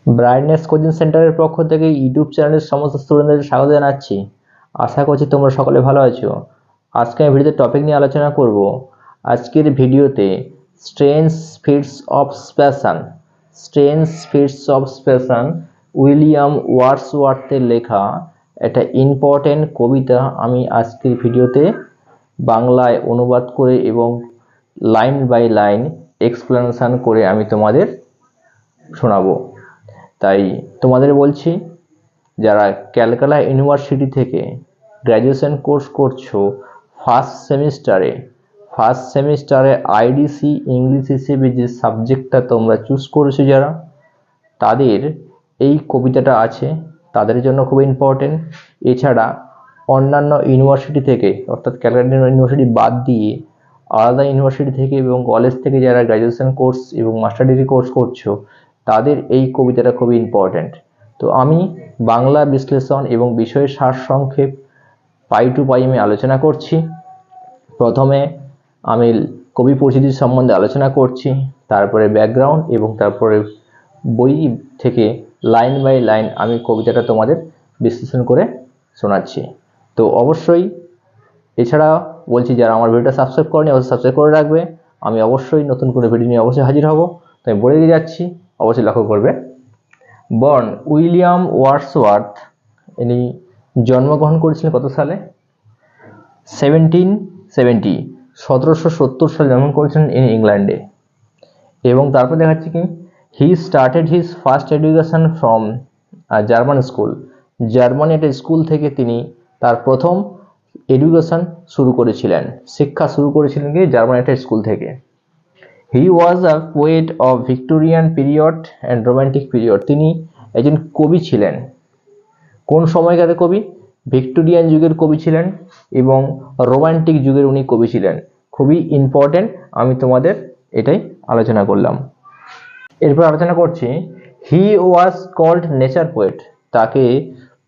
Brightness coaching সেন্টারের পক্ষ থেকে ইউটিউব চ্যানেলের সমস্ত স্টুডেন্টদের স্বাগত জানাচ্ছি। আশা করছি তোমরা সকলে ভালো আছো। আজকে আমি ভিডিওতে টপিক নিয়ে আলোচনা করব। আজকের ভিডিওতে স্ট্রেঞ্জ ফিটস অফ স্প্যাশন উইলিয়াম ওয়ার্ডসওয়ার্থের লেখা একটা ইম্পর্টেন্ট কবিতা আমি আজকের ভিডিওতে বাংলায় অনুবাদ করে এবং লাইন বাই লাইন এক্সপ্লেনেশন করে আমি তোমাদের শোনাবো। তাই তোমাদের বলছি, যারা ক্যালকাটা ইউনিভার্সিটি থেকে গ্র্যাজুয়েশন কোর্স করছো ফার্স্ট সেমিস্টারে আইডিসি ইংলিশ হিসেবে যে সাবজেক্টটা তোমরা চুজ করেছো, যারা তাদের এই কবিতাটা আছে, তাদের জন্য খুব ইম্পর্টেন্ট। এছাড়া অন্যান্য ইউনিভার্সিটি থেকে, অর্থাৎ ক্যালকাটা ইউনিভার্সিটি বাদ দিয়ে আলাদা ইউনিভার্সিটি থেকে এবং কলেজ থেকে যারা গ্র্যাজুয়েশন কোর্স এবং মাস্টার ডিগ্রি কোর্স করছো, তাদের এই কবিতাটা খুবই ইম্পর্ট্যান্ট। তো আমি বাংলা বিশ্লেষণ এবং বিষয়ের সারসংক্ষেপ পাই টু পাই আমি আলোচনা করছি। প্রথমে আমি কবি পরিচিতি সম্বন্ধে আলোচনা করছি, তারপরে ব্যাকগ্রাউন্ড এবং তারপরে বই থেকে লাইন বাই লাইন আমি কবিতাটা তোমাদের বিশ্লেষণ করে শোনাচ্ছি। তো অবশ্যই এছাড়া বলছি, যারা আমার ভিডিওটা সাবস্ক্রাইব করেনি অবশ্যই সাবস্ক্রাইব করে রাখবে। আমি অবশ্যই নতুন করে ভিডিও নিয়ে অবশ্যই হাজির হব। তো আমি বলে দিয়ে যাচ্ছি, অবশ্যই লক্ষ্য করবে। বর্ন উইলিয়াম ওয়ার্ডসওয়ার্থ, ইনি জন্মগ্রহণ করেছিলেন কত সালে? 1770 সালে জন্মগ্রহণ করেছিলেন ইংল্যান্ডে। এবং তারপর দেখাচ্ছি কি, he started his first education from German school. Germany একটা স্কুল থেকে তিনি তার প্রথম এডুকেশন শুরু করেছিলেন, শিক্ষা শুরু করেছিলেন কি জার্মান একটা স্কুল থেকে। He was a poet of Victorian period and romantic period. তিনি একজন কবি ছিলেন। কোন সময়কার কবি? ভিক্টোরিয়ান যুগের কবি ছিলেন এবং রোম্যান্টিক যুগের উনি কবি ছিলেন। খুবই ইম্পর্টেন্ট, আমি তোমাদের এটাই আলোচনা করলাম। এরপর আলোচনা করছি, হি ওয়াজ কল্ড নেচার পোয়েট। তাকে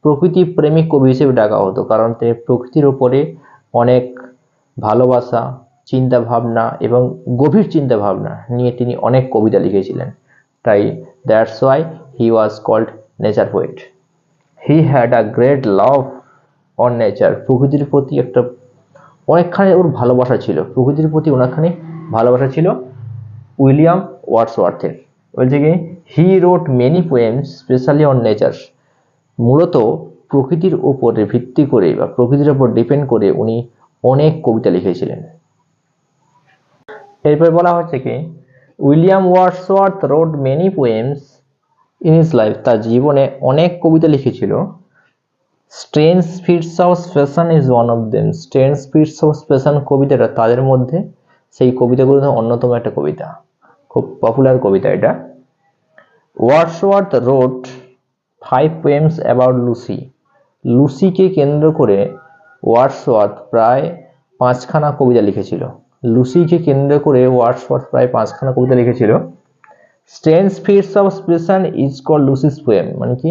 প্রকৃতি প্রেমিক কবি হিসেবে ডাকা হতো, কারণ তিনি প্রকৃতির ওপরে অনেক ভালোবাসা, চিন্তা ভাবনা এবং গভীর চিন্তা ভাবনা নিয়ে তিনি অনেক কবিতা লিখেছিলেন। তাই that's why he was called nature poet. He had a great love on nature. প্রকৃতির প্রতি একটা অনেকখানি ওর ভালোবাসা ছিল, প্রকৃতির প্রতি অনেকখানি ভালোবাসা ছিল উইলিয়াম ওয়ার্ডসওয়ার্থের। বলছে কি, he wrote many poems specially on nature. মূলত প্রকৃতির উপরে ভিত্তি করে বা প্রকৃতির উপর ডিপেন্ড করে উনি অনেক কবিতা লিখেছিলেন। এরপর বলা হচ্ছে কি, William Wordsworth wrote many poems in his life. তার জীবনে অনেক কবিতা লিখেছিল। Strange fits of passion is one of them. Strange fits of passion কবিতাটা তাদের মধ্যে, সেই কবিতাগুলোর অন্যতম একটা কবিতা, খুব পপুলার কবিতা এটা। Wordsworth wrote 5 poems about Lucy. লুসিকে কেন্দ্র করে ওয়ার্ডসওয়ার্থ প্রায় 5খানা কবিতা লিখেছিল। লুসিকে কেন্দ্র করে ওয়ার্ডসওয়ার্থ প্রায় 5খানা কবিতা লিখেছিল। Strange fits of passion is called Lucy's poem. মানে কি,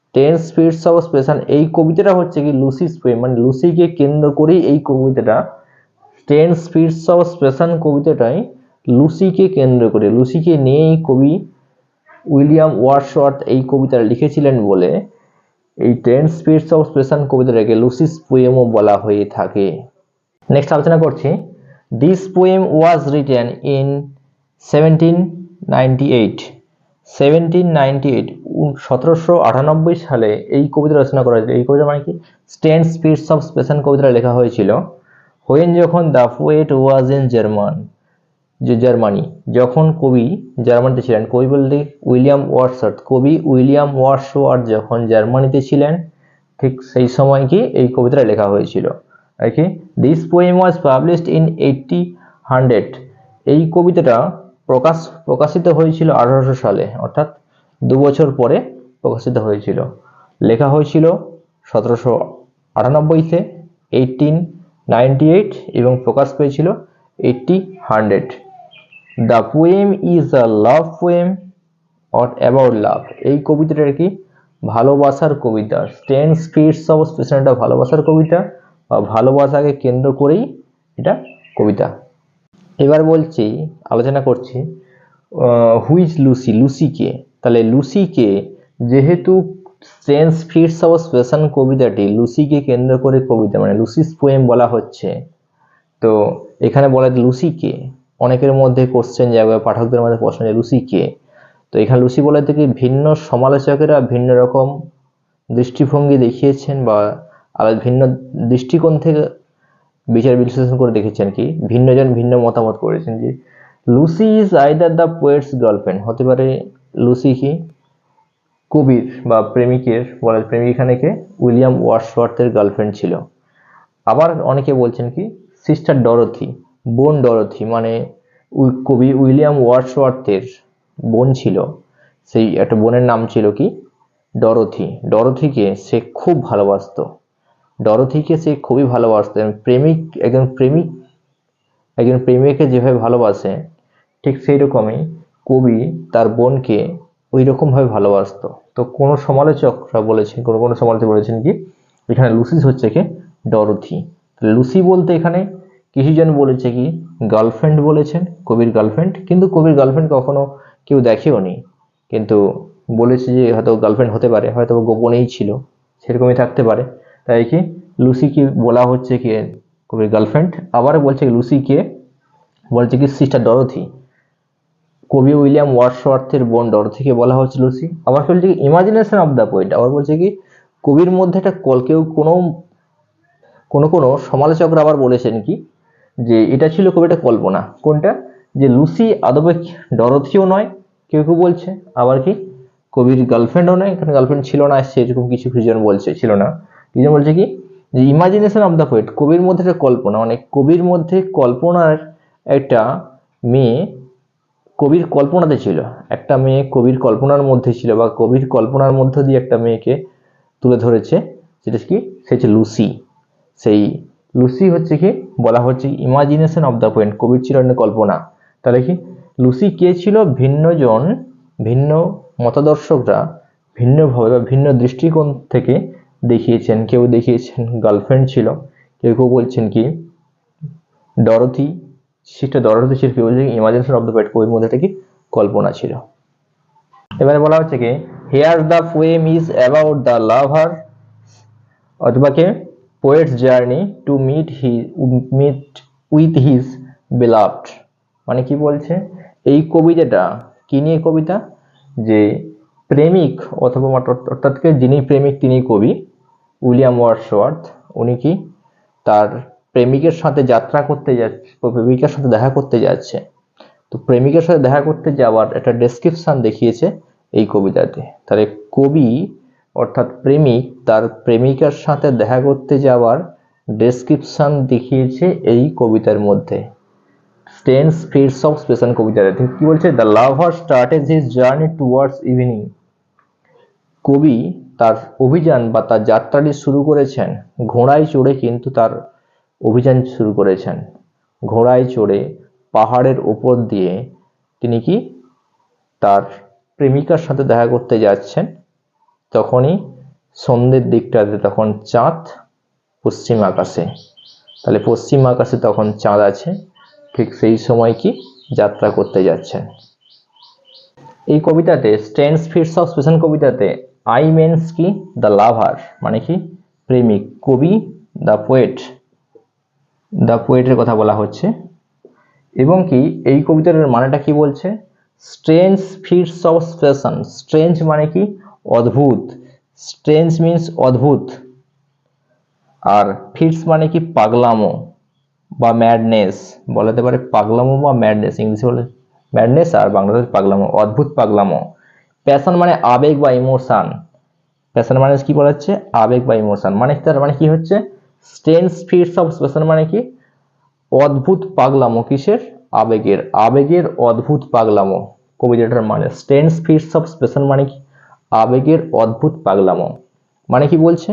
স্ট্রেঞ্জ ফিটস অফ স্প্যাশন এই কবিতাটা হচ্ছে কি লুসিস পোয়েম, মানে লুসিকে কেন্দ্র করেই এই কবিতাটা। স্ট্রেঞ্জ ফিটস অফ স্প্যাশন কবিতাটাই লুসিকে কেন্দ্র করে, লুসিকে নিয়ে এই কবি উইলিয়াম ওয়ার্ডসওয়ার্থ এই কবিতাটা লিখেছিলেন বলে এই স্ট্রেঞ্জ ফিটস অফ স্প্যাশন কবিতাটাকে লুসিস পোয়েমও বলা হয়ে থাকে। নেক্সট আলোচনা করছি, this poem was written in 1798 সালে এই কবিতা রচনা করা হয়েছিল। এই কবিতা মানে কি, স্ট্রেঞ্জ ফিটস অফ স্প্যাশন কবিতাটা লেখা হয়েছিল হোয়েন, যখন the poet was in Germany, যখন কবি জার্মানিতে ছিলেন। কবি বলতে উইলিয়াম ওয়ার্ডসওয়ার্থ, কবি উইলিয়াম ওয়ার্ডসওয়ার্থ যখন জার্মানিতে ছিলেন, ঠিক সেই সময় কি এই কবিতাটা লেখা হয়েছিল আর কি। This poem was published in 1800। এই কবিতাটা প্রকাশিত হয়েছিল 1800 সালে, অর্থাৎ 2 বছর পরে প্রকাশিত হয়েছিল। লেখা হয়েছিল 1798-তে 1898 এবং প্রকাশ পেয়েছিল 1800। The poem is a love poem or about লাভ। এই কবিতাটা কি ভালোবাসার কবিতা। স্ট্রেঞ্জ ফিটস অফ স্প্যাশন এটা ভালোবাসার কবিতা বা ভালোবাসাকে কেন্দ্র করেই এটা কবিতা। এবার বলছি, আলোচনা করছি হুইজ লুসি, লুসিকে। তাহলে লুসিকে, যেহেতু স্ট্রেঞ্জ ফিটস অফ স্পেশন কবিতাটি লুসিকে কেন্দ্র করে কবিতা, মানে লুসিস পোয়েম বলা হচ্ছে, তো এখানে বলা যে লুসি কে। অনেকের মধ্যে কোশ্চেন যাবে, পাঠকদের মধ্যে প্রশ্ন যে লুসি কে। তো এখানে লুসি বলা থেকে ভিন্ন সমালোচকেরা ভিন্ন রকম দৃষ্টিভঙ্গি দেখিয়েছেন বা ভিন্ন দৃষ্টিকোণ থেকে বিচার বিশ্লেষণ করে দেখেছেন কি ভিন্নজন ভিন্ন মতামত করেছেন যে Lucy is either the poet's girlfriend, হতে পারে লুসি কি কবির বা প্রেমিকের, বলা প্রেমিক এখানে কে উইলিয়াম ওয়ার্ডসওয়ার্থের গার্লফ্রেন্ড ছিল। আবার অনেকে বলছেন কি সিস্টার ডরোথি, বোন ডরোথি, মানে কবি উইলিয়াম ওয়ার্ডসওয়ার্থের বোন ছিল, সেই একটা বোনের নাম ছিল কি ডরোথি। ডরোথিকে সে খুব ভালোবাসতো, ডরোথিকে সে খুবই ভালোবাসতো। একজন প্রেমিককে যেভাবে ভালোবাসে ঠিক সেই রকমই কবি তার বোনকে ওই রকম ভাবে ভালোবাসতো। তো কোনো সমালোচকরা বলেছেন, কোনো সমালোচক বলেছেন কি এখানে লুসিস হচ্ছে কি ডরোথি। লুসি বলতে এখানে কিছুজন বলেছে কি গার্লফ্রেন্ড বলেছেন, কবির গার্লফ্রেন্ড, কিন্তু কবির গার্লফ্রেন্ড কখনো কেউ দেখেও নি, কিন্তু বলেছে যে হয়তো গার্লফ্রেন্ড হতে পারে, হয়তো গোপনেই ছিল, সেরকমই থাকতে পারে। তাই কি লুসি কি বলা হচ্ছে কি কবির গার্লফ্রেন্ড। আবার বলছে লুসি কে বলছে কি সিস্টার ডরোথি, কবি উইলিয়াম ওয়ার্ডসওয়ার্থের বোন ডরোথিকে বলা হচ্ছে লুসি। আবার বলছে কি ইমাজিনেশন অফ দ্য পোয়েট, আবার বলছে কি কবির মধ্যে একটা কেউ কোনো সমালোচকরা আবার বলেছেন কি যে এটা ছিল কবিটা কল্পনা। কোনটা? যে লুসি আদবে ডরোথিও নয়, কেউ বলছে, আবার কি কবির গার্লফ্রেন্ডও নয়, এখানে গার্লফ্রেন্ড ছিল না সেরকম কিছু জন বলছে, ছিল না। কিছু বলছে কি যে ইমাজিনেশন অফ দ্য পোয়েট, কবির মধ্যে একটা কল্পনা, মানে কবির মধ্যে কল্পনার একটা মেয়ে কবির কল্পনাতে ছিল, একটা মেয়ে কবির কল্পনার মধ্যে ছিল, বা কবির কল্পনার মধ্য দিয়ে একটা মেয়েকে তুলে ধরেছে, সেটা কি সে হচ্ছে লুসি। সেই লুসি হচ্ছে কি বলা হচ্ছে ইমাজিনেশন অফ দ্য পোয়েট, কবির ছিল কল্পনা। তাহলে কি লুসি কে ছিল ভিন্ন মতাদর্শকরা ভিন্নভাবে বা ভিন্ন দৃষ্টিকোণ থেকে দেখিয়েছেন। কেউ দেখিয়েছেন গার্লফ্রেন্ড ছিল, কেউ বলছেন কি ডরোথি, সেটা ডরোথি ছিল, কেউ বলছে ইমাজিনেশন অফ দ্য পোয়েট, কবির মধ্যে থেকে কল্পনা ছিল। এবারে বলা হচ্ছে কি here the poem is about the lover, অথবা কে poet's journey to meet with his beloved. মানে কি বলছে এই কবিতাটা কি নিয়ে কবিতা, যে প্রেমিক অথবা অর্থাৎ যিনি প্রেমিক তিনি কবি উইলিয়াম ওয়ার্ডসওয়ার্থ, উনি কি তার প্রেমিকের সাথে যাত্রা করতে যাচ্ছে, প্রেমিকার সাথে দেখা করতে যাচ্ছে। তো প্রেমিকের সাথে দেখা করতে যাওয়ার একটা ডেসক্রিপশন দেখিয়েছে এই কবিতাতে। তাহলে কবি অর্থাৎ প্রেমিক তার প্রেমিকার সাথে দেখা করতে যাওয়ার ডেসক্রিপশন দেখিয়েছে এই কবিতার মধ্যে। স্ট্রেঞ্জ ফিটস অফ স্পেশন কবিতাতে কি বলছে, the lover started his journey towards evening, কবি তার অভিযান বা তার যাত্রাটি শুরু করেছেন ঘোড়ায় চড়ে, কিন্তু তার অভিযান শুরু করেছেন ঘোড়ায় চড়ে পাহাড়ের উপর দিয়ে। তিনি কি তার প্রেমিকার সাথে দেখা করতে যাচ্ছেন, তখনই সন্ধ্যের দিকটাতে তখন চাঁদ পশ্চিম আকাশে, তাহলে পশ্চিম আকাশে তখন চাঁদ আছে, ঠিক সেই সময় কি যাত্রা করতে যাচ্ছেন। এই কবিতাতে স্ট্রেঞ্জ ফিটস অফ স্পেশন কবিতাতে আই মিনস কি দ্য লাভার, মানে কি প্রেমিক, কবি দ্য পোয়েটের কথা বলা হচ্ছে। এবং কি এই কবিতার মানেটা কি বলছে, স্ট্রেঞ্জ ফিটস অফ স্পেশন, স্ট্রেঞ্জ মানে কি অদ্ভুত, স্ট্রেঞ্জ মিন্স অদ্ভুত, আর ফিটস মানে কি পাগলামো বা ম্যাডনেস, বলাতে পারে পাগলামো বা ম্যাডনেস, ইংলিশে বলে ম্যাডনেস আর বাংলাতে পাগলামো, অদ্ভুত পাগলামো। প্যাশন মানে আবেগ বা ইমোশন, প্যাশন মানে কি বলাচ্ছে আবেগ বা ইমোশন, মানে তার মানে কি হচ্ছে স্ট্রেঞ্জ ফিটস অফ স্পেশন মানে কি অদ্ভুত পাগলামো, কিসের আবেগের অদ্ভুত পাগলামো কবিতাটার মানে। স্ট্রেঞ্জ ফিটস অফ স্পেশন মানে কি আবেগের অদ্ভুত পাগলামো, মানে কি বলছে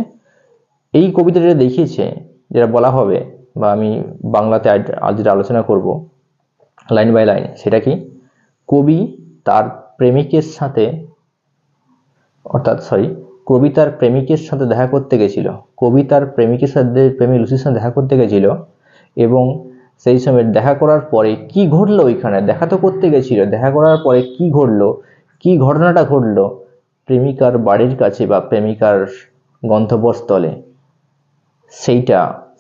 এই কবিতাটা দেখিয়েছে, যেটা বলা হবে বা আমি বাংলাতে আজ যেটা আলোচনা করব লাইন বাই লাইন, সেটা কি কবি তার প্রেমিকের সাথে কবি তার প্রেমিকের সাথে দেখা করতে গেছিল, কবি তার প্রেমিকের সাথে প্রেমিক লুসির সাথে দেখা করতে গেছিল, এবং সেই সময় দেখা করার পরে কি ঘটলো, ওইখানে দেখা তো করতে গেছিল, দেখা করার পরে কি ঘটলো কি ঘটনাটা ঘটলো প্রেমিকার বাড়ির কাছে বা প্রেমিকার গন্তব্যস্থলে,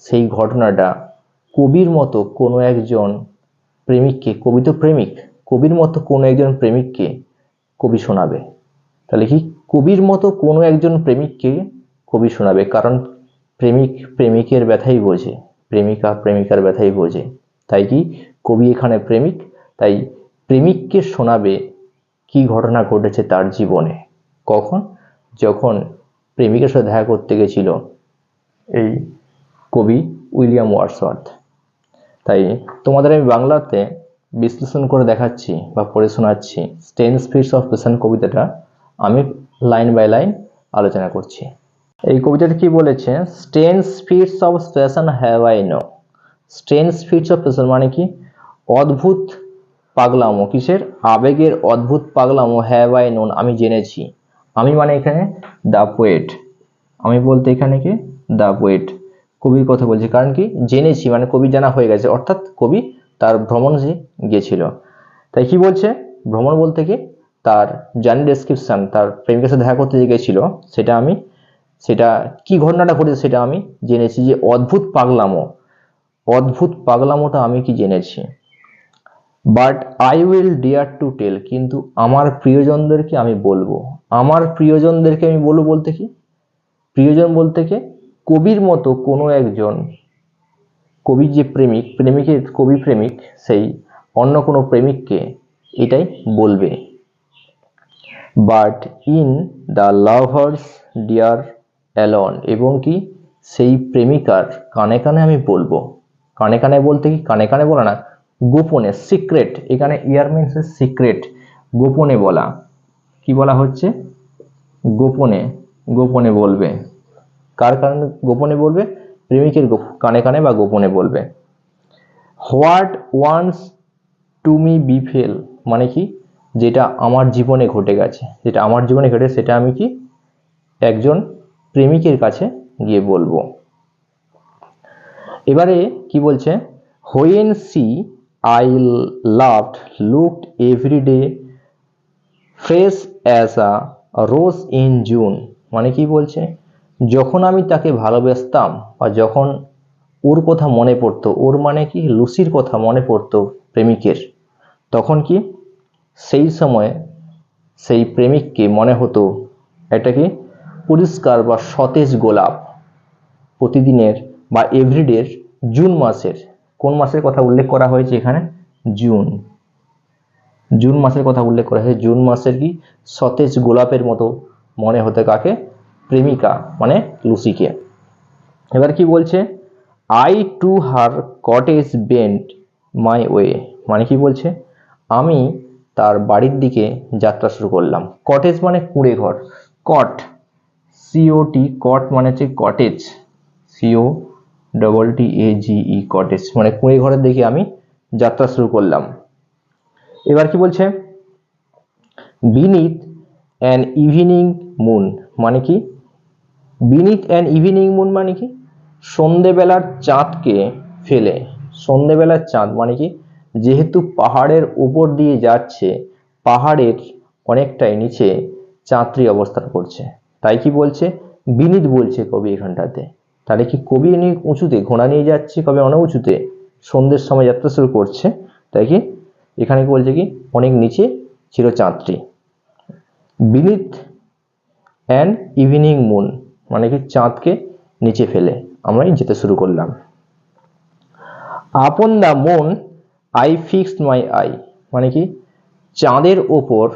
সেই ঘটনাটা কবির মতো কোনো একজন প্রেমিককে, কবি তো প্রেমিক, কবির মতো কোনো একজন প্রেমিককে কবি শোনাবে। তাহলে কি কবির মতো কোনো একজন প্রেমিককে কবি শোনাবে, কারণ প্রেমিক প্রেমিকের ব্যথাই বোঝে, প্রেমিকা প্রেমিকার ব্যথাই বোঝে। তাই কি কবি এখানে প্রেমিক, তাই প্রেমিককে শোনাবে কি ঘটনা ঘটেছে তার জীবনে। কখন? যখন প্রেমিকের সাথে দেখা করতে গেছিল এই কবি উইলিয়াম ওয়ার্ডসওয়ার্থ। তাই তোমাদের আমি বাংলাতে বিশ্লেষণ করে দেখাচ্ছি বা পড়ে শোনাচ্ছি। 10 Speeds of Passion কবিতাটা আমি লাইন বাই লাইন আলোচনা করছি। এই কবিতাটা কি বলেছে? 10 Speeds of Passion have I know। 10 Speeds of Passion মানে কি? অদ্ভুত পাগলামো, কিসের? আবেগের অদ্ভুত পাগলামো have I known, আমি জেনেছি। আমি মানে এখানে দ্য পোয়েট, আমি বলতে এখানে কি দ্য পোয়েট, কবির কথা বলছি। কারণ কি জেনেছি মানে কবি জানা হয়ে গেছে, অর্থাৎ কবি তার ভ্রমণ যে গিয়েছিল। তাই কি বলছে? ভ্রমণ বলতে কি তার জার্নি ডেসক্রিপশন, তার প্রেমিকের সাথে দেখা করতে যে গেছিল সেটা কি ঘটনাটা ঘটেছে সেটা আমি জেনেছি। যে অদ্ভুত পাগলামোটা আমি কি জেনেছি। But I will dare to tell, কিন্তু আমার প্রিয়জনদেরকে আমি বলবো। আমার প্রিয়জনদেরকে আমি বলবো বলতে কি, প্রিয়জন বলতে কি কবির মতো কোনো একজন, কবির যে প্রেমিক, প্রেমিকের কবি প্রেমিক, সেই অন্য কোনো প্রেমিককে এটাই বলবে। But in the lover's ear alone, এবং কি সেই প্রেমিকার কানে কানে আমি বলবো। কানে কানে বলতে কি কানে কানে বলা না, গোপনে, সিক্রেট। এখানে ইয়ার মিনস সিক্রেট, গোপনে বলা। কি বলা হচ্ছে? গোপনে, গোপনে বলবে। কার কারণে গোপনে বলবে? প্রেমিকের কানে কানে বা গোপনে বলবে। হোয়াট ওয়ান্স টু মি বিফেল মানে কি যেটা আমার জীবনে ঘটে গেছে, যেটা আমার জীবনে ঘটে সেটা আমি কি একজন প্রেমিকের কাছে গিয়ে বলবো। এবারে কি বলছে? When she I loved looked every day fresh as a rose in June, মানে কি বলছে? যখন আমি তাকে ভালোবাসতাম বা যখন ওর কথা মনে পড়তো, ওর মানে কি লুসির কথা মনে পড়তো প্রেমিকের, তখন কি সেই সময় সেই প্রেমিককে মনে হতো এটা কি পরিষ্কার বা সতেজ গোলাপ। প্রতিদিনের বা এভরিডের জুন মাসের, কোন মাসের কথা উল্লেখ করা হয়েছে এখানে? জুন মাসের কথা উল্লেখ করা হয়েছে। জুন মাসের কি সতেজ গোলাপের মতো মনে হতে কাকে? প্রেমিকা মানে লুসিকে। এবার কি বলছে? I to her cottage bent my way, মানে কি বলছে? আমি তার বাড়ির দিকে যাত্রা শুরু করলাম। কটেজ মানে কুঁড়ে ঘর, কট, সিওটি, কট মানে হচ্ছে কটেজ, COTTAGE, কটেজ মানে কুঁড়ে ঘরের দিকে আমি যাত্রা শুরু করলাম। এবার কি বলছে? বিনিথ অ্যান ইভিনিং মুন, মানে কি বিনিথ অ্যান ইভিনিং মুন মানে কি সন্ধেবেলার চাঁদকে ফেলে। সন্ধেবেলার চাঁদ মানে কি যেহেতু পাহাড়ের উপর দিয়ে যাচ্ছে, পাহাড়ের অনেকটাই নিচে চাঁদটি অবস্থান করছে, তাই কি বলছে? বিনিথ বলছে কবি এখানটাতে। তাহলে কি কবি নিয়ে উঁচুতে ঘোড়া নিয়ে যাচ্ছে, কবি অনেক উঁচুতে সন্ধ্যের সময় যাত্রা শুরু করছে, তাই কি এখানে কি বলছে? কি অনেক নিচে ছিল চাঁদটি। বিনিথ অ্যান ইভিনিং মুন মানে কি চাঁদকে নিচে ফেলে আমরাই যেতে শুরু করলাম। Upon the moon I fixed my I, মানে কি চাঁদের ওপর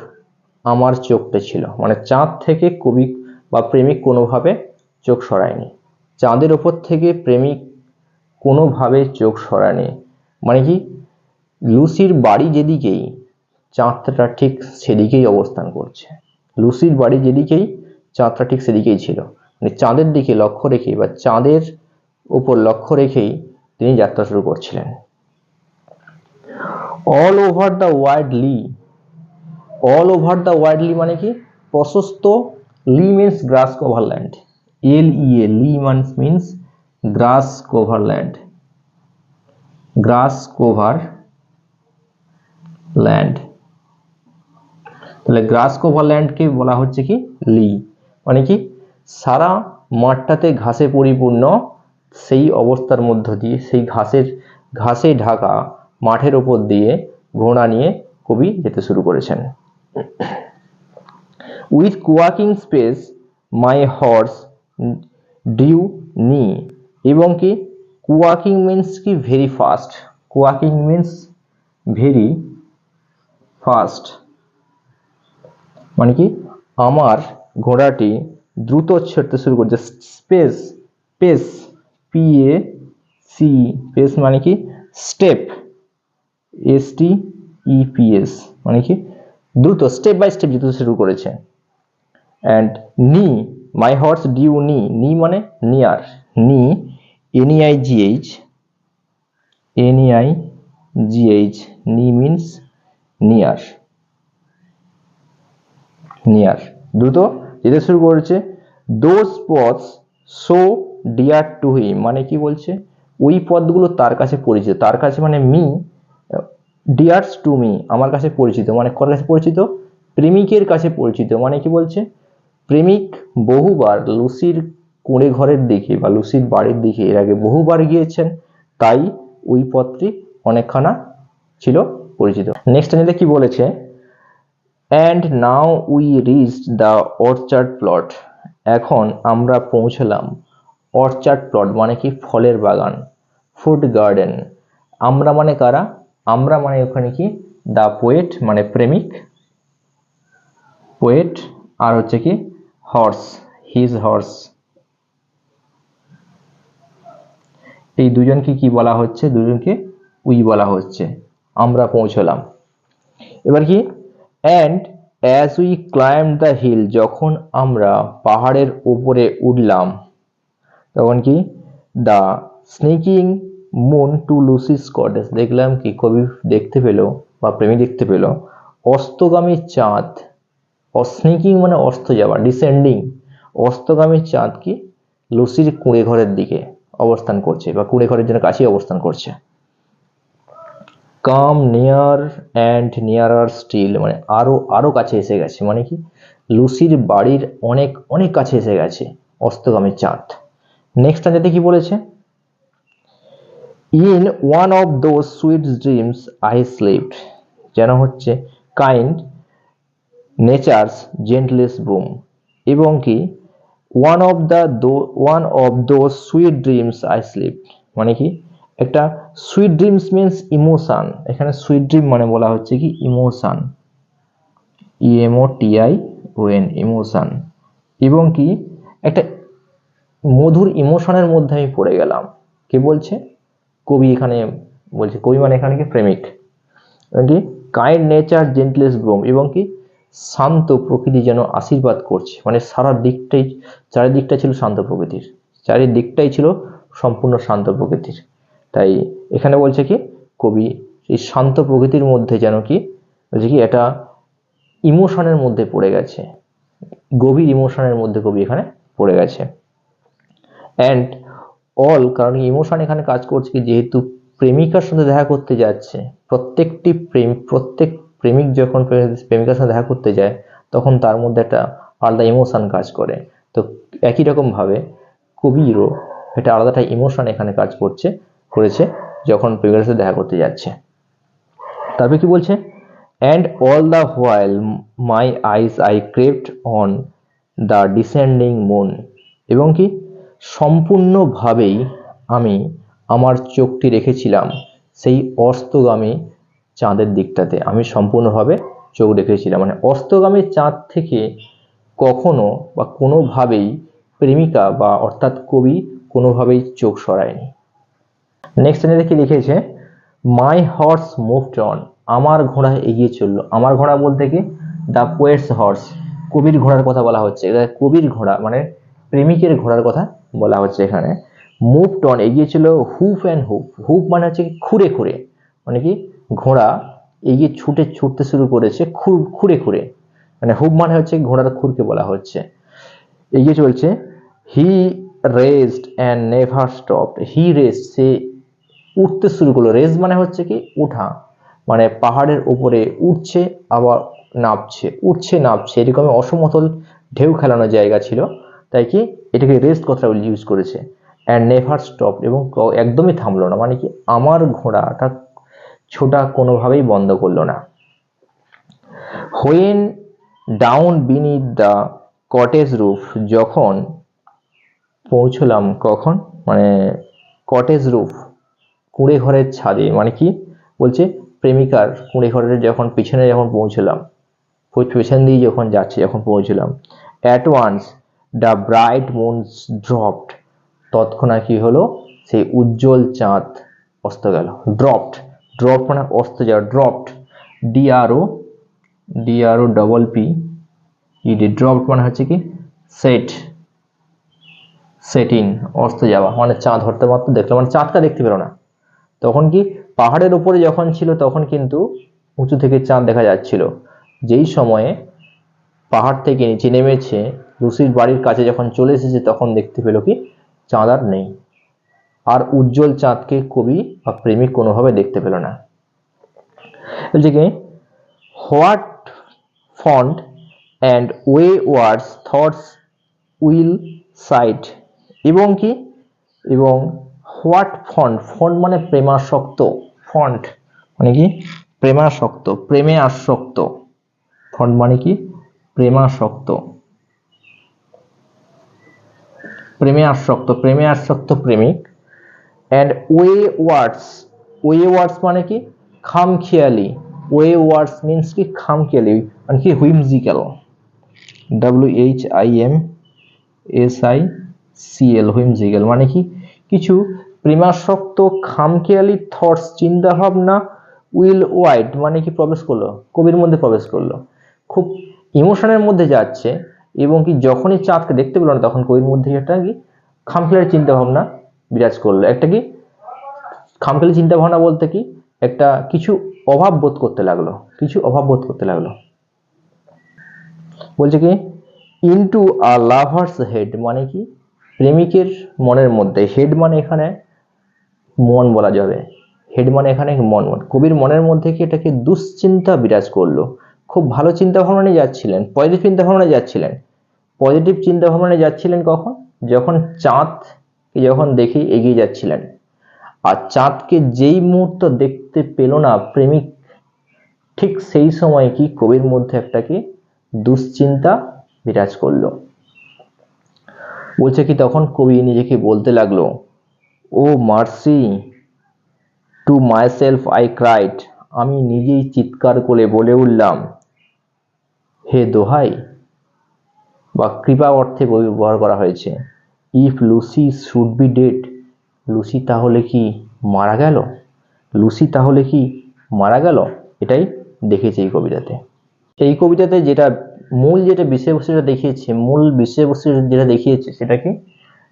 আমার চোখটা ছিল, মানে চাঁদ থেকে কবি বা প্রেমিক কোনোভাবে চোখ সরায়নি। চাঁদের ওপর থেকে প্রেমিক কোনোভাবে চোখ সরায়নি, মানে কি লুসির বাড়ি যেদিকেই চাঁদটা ঠিক সেদিকেই অবস্থান করছে। লুসির বাড়ি যেদিকেই চাঁদটা ঠিক সেদিকেই ছিল, মানে চাঁদের দিকে লক্ষ্য রেখেই বা চাঁদের উপর লক্ষ্য রেখেই তিনি যাত্রা শুরু করছিলেন। All over the wide lea, all over the wide lea মানে কি প্রশস্ত, lea means grass cover land, LEA, lea means grass cover land, grass cover land. তো তাহলে গ্রাস কভার ল্যান্ডকে বলা হচ্ছে কি লি, মানে কি সারা মাঠটাতে ঘাসে পরিপূর্ণ সেই অবস্থার মধ্য দিয়ে সেই ঘাসে ঢাকা মাঠের ওপর দিয়ে ঘোড়া নিয়ে কবি যেতে শুরু করেছেন। With quaking space my horse dew nigh, এবং কি কোয়াকিং মিন্স কি very fast, quaking means very fast, মানে কি আমার ঘোড়াটি দ্রুত ছুটতে শুরু করছে। Space pace P A C pace মানে কি step S T E P S মানে কি দ্রুত স্টেপ বাই স্টেপ যেতে শুরু করেছে। অ্যান্ড নি মাই হর্স ডিউ নি মানে নিয়ার, নি NEIGH নি মিন্স নিয়ার, দ্রুত যেতে শুরু করেছে। Those spots so dear to him, মানে কি বলছে ওই পদগুলো তার কাছে পরিচিত, তার কাছে মানে মি, ডিয়ার্স টু মি আমার কাছে পরিচিত, মানে কার কাছে পরিচিত, প্রেমিকের কাছে পরিচিত, মানে কি বলছে প্রেমিক বহুবার লুসির কুঁড়ে ঘরের দিকে বা লুসির বাড়ির দিকে এর আগে বহুবার গিয়েছেন, তাই ওই পথটি অনেকখানা ছিল পরিচিত। নেক্সট নিতে কি বলেছে, and now we reached the orchard plot, এখন আমরা পৌঁছলাম অর্চার্ড প্লট মানে কি ফলের বাগান, ফুড গার্ডেন। আমরা মানে কারা, আমরা মানে ওখানে কি দ্য পোয়েট মানে প্রেমিক, পোয়েট, আর হচ্ছে কি হর্স হিজ হর্স, এই দুজনকে কি বলা হচ্ছে, দুজনকে উই বলা হচ্ছে। আমরা পৌঁছলাম, এবার কি and as we climb the hill, যখন আমরা পাহাড়ের উপরে উঠলাম তখন কি the sneaking moon to Lucy's cottage, দেখলাম কি কবি দেখতে পেল বা প্রেমী দেখতে পেল অস্তগামী চাঁদ, স্নিকিং মানে অস্ত যাওয়া, ডিসেন্ডিং, অস্তগামী চাঁদ কি লুসির কুঁড়ে ঘরের দিকে অবস্থান করছে বা কুঁড়ে ঘরের জন্য কাছে অবস্থান করছে। Came near and nearer still, মানে আরো কাছে এসে গেছে, মানে কি লুসির বাড়ির অনেক অনেক কাছে এসে গেছে অস্তগামী চাঁদ। নেক্সট যাতে কি বলেছে, in one of those sweet dreams I slipped, যেন হচ্ছে কাইন্ড নেচার্স জেন্টলেস ব্রুম, এবং কি one of those sweet dreams I slipped, মানে কি একটা সুইট ড্রিমস মিন্স ইমোশন, এখানে সুইট ড্রিম মানে বলা হচ্ছে কি ইমোশন, EMOTION ইমোশন, এবং কি একটা মধুর ইমোশনের মধ্যে আমি পড়ে গেলাম। কে বলছে, কবি এখানে বলছে, কবি মানে এখানে কি প্রেমিক, কি কাইন্ড নেচার জেন্টলেস ব্রুম, এবং কি শান্ত প্রকৃতি যেন আশীর্বাদ করছে, মানে চারিদিকটা ছিল শান্ত প্রকৃতির, চারিদিকটাই ছিল সম্পূর্ণ শান্ত প্রকৃতির। তাই এখানে বলছে কি কবি এই শান্ত প্রকৃতির মধ্যে যেন কি বলছে কি এটা ইমোশনের মধ্যে পড়ে গেছে, গভীর ইমোশনের মধ্যে কবি এখানে পড়ে গেছে। অ্যান্ড অল, কারণ ইমোশন এখানে কাজ করছে কি যেহেতু প্রেমিকার সাথে দেখা করতে যাচ্ছে, প্রত্যেক প্রেমিক যখন প্রেমিকার সাথে দেখা করতে যায় তখন তার মধ্যে একটা আলাদা ইমোশন কাজ করে, তো একই রকম ভাবে কবিরও একটা আলাদাটা ইমোশন এখানে কাজ করেছে যখন প্রেমিকার সাথে দেখা করতে যাচ্ছে। তারপরে কি বলছে, and all the while my eyes I craved on the descending moon, এবং কি সম্পূর্ণভাবেই আমি আমার চোখটি রেখেছিলাম সেই অস্তগামী চাঁদের দিকটাতে, আমি সম্পূর্ণভাবে চোখ রেখেছিলাম, মানে অস্তগামী চাঁদ থেকে কখনো বা কোনোভাবেই প্রেমিকা বা অর্থাৎ কবি কোনোভাবেই চোখ সরায়নি। নেক্সট কি লিখেছে, মাই হর্স মুভড অন, আমার ঘোড়া এগিয়ে চললো, আমার ঘোড়া বলতে কি দ্য পোয়েটস হর্স, কবির ঘোড়ার কথা বলা হচ্ছে, কবির ঘোড়া মানে প্রেমিকের ঘোড়ার কথা বলা হচ্ছে এখানে। মুভড অন এগিয়ে ছিল, হুফ অ্যান্ড হুফ মানে হচ্ছে খুঁড়ে খুঁড়ে, মানে কি ঘোড়া এগিয়ে ছুটতে শুরু করেছে খুঁড়ে, মানে হুফ মানে হচ্ছে ঘোড়ার খুরকে বলা হচ্ছে, এগিয়ে চলছে। He raised and never stopped, he raised সে উঠতে শুরু করলো, রেজ মানে হচ্ছে কি ওঠা, মানে পাহাড়ের উপরে উঠছে আবার নামছে, উঠছে নামছে, এরকম অসমতল ঢেউ খেলানো জায়গা ছিল, তাই কি এটাকে রেস্ট কথাটা ইউজ করেছে। অ্যান্ড নেভার স্টপ, এবং একদমই থামলো না, মানে কি আমার ঘোড়াটা ছোটা কোনোভাবেই বন্ধ করলো না। When down beneath the cottage roof, যখন পৌঁছলাম, কখন মানে কটেজ রুফ কুঁড়ে ঘরের ছাদে, মানে কি বলছে প্রেমিকার কুঁড়ে ঘরের যখন পিছনে যখন পৌঁছলাম, পেছন দিয়ে যখন যাচ্ছে, যখন পৌঁছলাম। At once the bright moons dropped, তৎক্ষণাৎ কি হলো, সেই উজ্জ্বল চাঁদ অস্ত গেল। ড্রপড, ড্রপ মানে অস্ত যাওয়া, dropped, D R O double P E D, dropped মানে হচ্ছে কি সেট, সেটিং, অস্ত যাওয়া, মানে চাঁদ ধরতে মাত্র দেখলো, মানে চাঁদটা দেখতে পেল না। তখন কি পাহাড়ের উপরে যখন ছিল তখন কিন্তু উঁচু থেকে চাঁদ দেখা যাচ্ছিল, যেই সময়ে পাহাড় থেকে নিচে নেমেছে, লুসির বাড়ির কাছে যখন চলে এসেছে, তখন দেখতে পেল কি চাঁদ আর নেই, আর উজ্জ্বল চাঁদকে কবি বা প্রেমিক কোনোভাবে দেখতে পেল না। বলছে কি what fond and way words thoughts will sight, এবং কি এবং হোয়াট ফন্ড, ফন্ড মানে প্রেমাসক্ত, ফন্ড মানে কি প্রেমাসক্ত, প্রেমে আসক্ত, ফন্ড মানে কি প্রেমাসক্ত, প্রেমে আসক্ত, প্রেমে আসক্ত প্রেমিক। অ্যান্ড ওয়ে ওয়ার্ডস, ওয়ে ওয়ার্ডস মানে কি খামখেয়ালি, ওয়ে ওয়ার্ডস মিনস কি খামখেয়ালি, মানে কি হুইমজিক্যাল, WHIMSICL, হুইমজিক্যাল মানে কি কিছু প্রেমাসক্ত খামখেয়ালি থটস, চিন্তা ভাবনা, উইল ওয়াইড মানে কি প্রবেশ করলো, কবির মধ্যে প্রবেশ করলো, খুব ইমোশনের মধ্যে যাচ্ছে, এবং কি যখনই চাঁদকে দেখতে পেল না, তখন কবির মধ্যে একটা কি খামখেয়ালি চিন্তা ভাবনা বিরাজ করলো। একটা কি খামখেয়ালি চিন্তা ভাবনা বলতে কি একটা কিছু অভাব বোধ করতে লাগলো, কিছু অভাব বোধ করতে লাগলো। বলছে কি ইনটু আ লাভার্স হেড, মানে কি প্রেমিকের মনের মধ্যে, হেড মানে এখানে মন বলা যাবে, হেড মানে এখানে মন, কবির মনের মধ্যে কি এটাকে দুশ্চিন্তা বিরাজ করলো, খুব ভালো চিন্তা ভাবনা নিয়ে যাচ্ছিলেন, পজিটিভ চিন্তা ভাবনা যাচ্ছিলেন, পজিটিভ চিন্তা ভাবনা যাচ্ছিলেন কখন, যখন চাঁদকে যখন দেখে এগিয়ে যাচ্ছিলেন, আর চাঁদকে যেই মুহূর্ত দেখতে পেল না প্রেমিক, ঠিক সেই সময় কি কবির মধ্যে একটা কি দুশ্চিন্তা বিরাজ করলো। বলছে কি তখন কবি নিজেকে বলতে লাগলো, O mercy to myself I cried, আমি নিজেই চিৎকার করে বলে উঠলাম, হে দোহাই, বা কৃপা অর্থে ব্যবহার করা হয়েছে। If Lucy should be dead, Lucy তাহলে কি মারা গেল, লুসি তাহলে কি মারা গেল, এটাই দেখেছি এই কবিতাতে। এই কবিতাতে যেটা মূল যেটা বিষয়বস্তুটা দেখিয়েছে, মূল বিষয়বস্তু যেটা দেখিয়েছে সেটা কি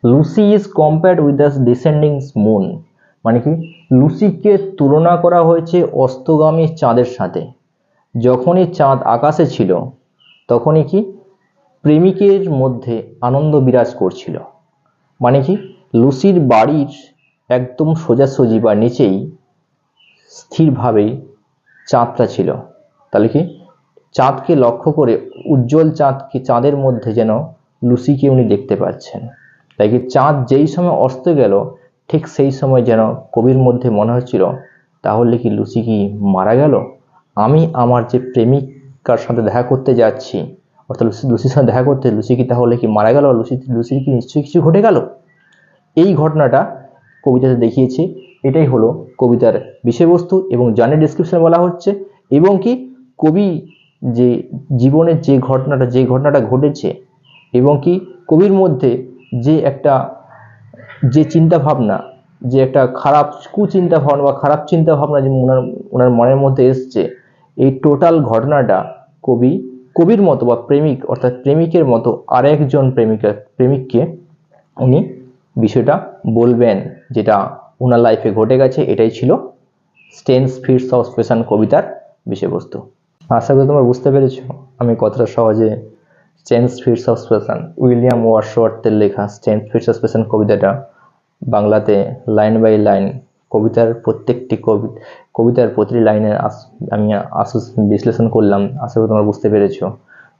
Lucy is compared with the descending moon, মানে কি লুসিকে তুলনা করা হয়েছে অস্তগামী চাঁদের সাথে। যখনই চাঁদ আকাশে ছিল তখনই কি প্রেমিকের মধ্যে আনন্দ বিরাজ করছিল, মানে কি লুসির বাড়ির একদম সোজাসুজি বা নিচেই স্থিরভাবেই চাঁদটা ছিল, তাহলে কি চাঁদকে লক্ষ্য করে উজ্জ্বল চাঁদকে, চাঁদের মধ্যে যেন লুসিকে উনি দেখতে পাচ্ছেন। তাই কি চাঁদ যেই সময় অস্ত গেল, ঠিক সেই সময় যেন কবির মধ্যে মনে হচ্ছিল, তাহলে কি লুসি কি মারা গেল, আমি আমার যে প্রেমিকার সাথে দেখা করতে যাচ্ছি, অর্থাৎ লুসির সাথে দেখা করতে, লুসি কি তাহলে কি মারা গেল, লুসির কি নিশ্চয়ই কিছু ঘটে গেল। এই ঘটনাটা কবিতাতে দেখিয়েছে, এটাই হলো কবিতার বিষয়বস্তু এবং জার্নি ডেসক্রিপশন বলা হচ্ছে। এবং কি কবি যে জীবনের যে ঘটনাটা ঘটেছে, এবং কি কবির মধ্যে যে একটা যে চিন্তা ভাবনা, যে একটা খারাপ কুচিন্তা ভাবনা বা খারাপ চিন্তা ভাবনা যে ওনার মনের মধ্যে এসছে, এই টোটাল ঘটনাটা কবির মতো বা প্রেমিক অর্থাৎ প্রেমিকের মতো আরেকজন প্রেমিককে উনি বিষয়টা বলবেন, যেটা ওনার লাইফে ঘটে গেছে। এটাই ছিল স্টেন্স ফিটস অফ স্পেশন কবিতার বিষয়বস্তু। আশা করি তোমরা বুঝতে পেরেছো আমি কতটা সহজে স্টেন্স ফিটস অফ স্পেশন, উইলিয়াম ওয়ার্ডসওয়ার্থের লেখা স্টেন্স ফিটস অফ স্পেশন কবিতাটা বাংলাতে লাইন বাই লাইন কবিতার প্রত্যেকটি কবিতার প্রতিটি লাইনের আমি বিশ্লেষণ করলাম। আশা করি তোমরা বুঝতে পেরেছো।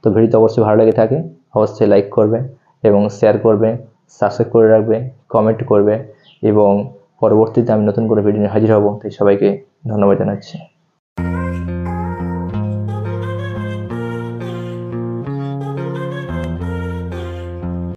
তো ভিডিওটি অবশ্যই ভালো লেগে থাকে অবশ্যই লাইক করবে এবং শেয়ার করবে, সাবস্ক্রাইব করে রাখবে, কমেন্ট করবে এবং পরবর্তীতে আমি নতুন করে ভিডিও নিয়ে হাজির হব। তাই সবাইকে ধন্যবাদ জানাচ্ছি।